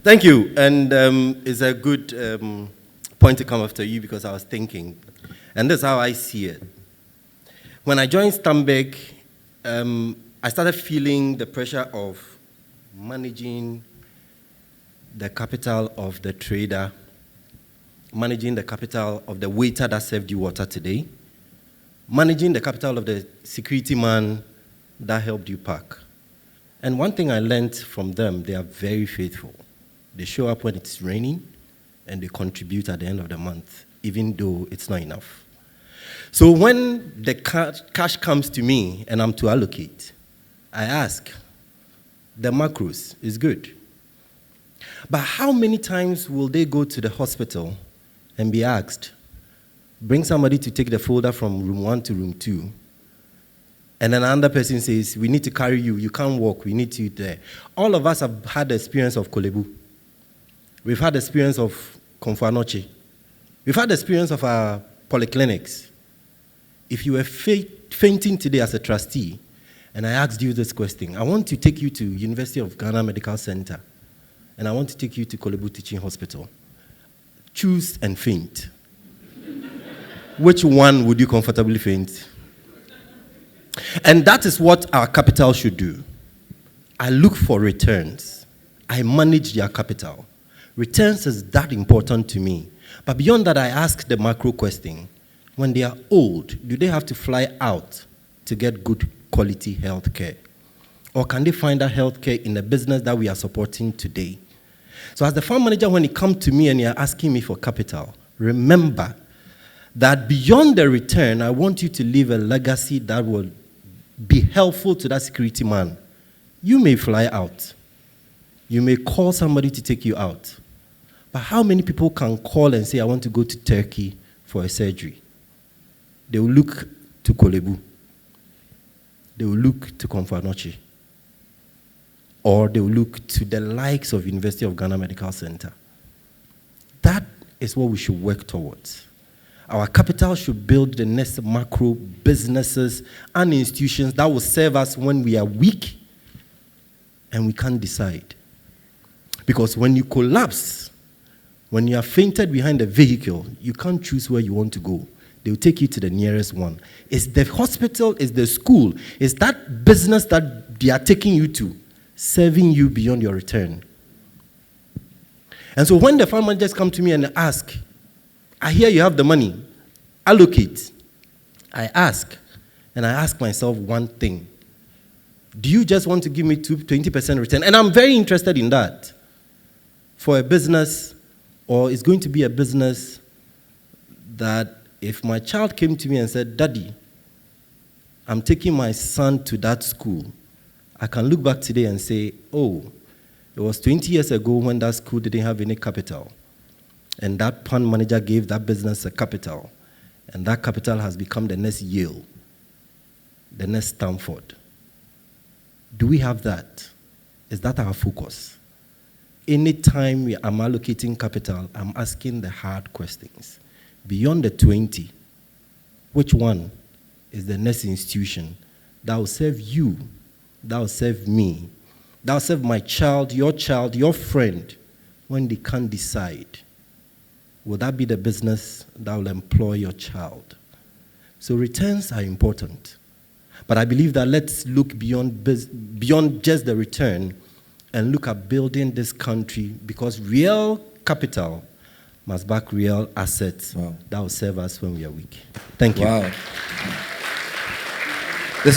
Thank you. And it's a good point to come after you because I was thinking, and this is how I see it. When I joined Stanbic, I started feeling the pressure of managing the capital of the trader, managing the capital of the waiter that served you water today, managing the capital of the security man that helped you park. And one thing I learned from them, they are very faithful. They show up when it's raining, and they contribute at the end of the month, even though it's not enough. So when the cash comes to me and I'm to allocate, I ask, the macros is good. But how many times will they go to the hospital and be asked, bring somebody to take the folder from room 1 to room 2, and then another person says, we need to carry you, you can't walk, we need you there. All of us have had the experience of Kolebu. We've had the experience of Konfanoche. We've had the experience of our polyclinics. If you were fainting today as a trustee, and I asked you this question, I want to take you to University of Ghana Medical Center, and I want to take you to Kolebu Teaching Hospital. Choose and faint. Which one would you comfortably faint? And that is what our capital should do. I look for returns. I manage their capital. Returns is that important to me. But beyond that, I ask the macro question. When they are old, do they have to fly out to get good quality health care? Or can they find that health care in the business that we are supporting today? So as the fund manager, when you come to me and you're asking me for capital, remember that beyond the return, I want you to leave a legacy that will be helpful to that security man. You may fly out. You may call somebody to take you out. But how many people can call and say, I want to go to Turkey for a surgery? They will look to Kolebu. They will look to Konfanoche. Or they will look to the likes of University of Ghana Medical Center. That is what we should work towards. Our capital should build the next macro businesses and institutions that will serve us when we are weak and we can't decide. Because when you collapse, when you are fainted behind a vehicle, you can't choose where you want to go. They will take you to the nearest one. It's the hospital, it's the school, it's that business that they are taking you to, serving you beyond your return. And so when the fund managers come to me and ask, I hear you have the money, allocate. I ask, and I ask myself one thing. Do you just want to give me 20% return? And I'm very interested in that. For a business, or it's going to be a business that if my child came to me and said, Daddy, I'm taking my son to that school, I can look back today and say, oh, it was 20 years ago when that school didn't have any capital. And that fund manager gave that business a capital. And that capital has become the next Yale, the next Stanford. Do we have that? Is that our focus? Anytime I'm allocating capital, I'm asking the hard questions. Beyond the 20, which one is the next institution that will serve you, that will serve me, that will serve my child, your friend, when they can't decide? Will that be the business that will employ your child? So returns are important. But I believe that let's look beyond just the return and look at building this country, because real capital must back real assets that will serve us when we are weak. Thank you. Wow.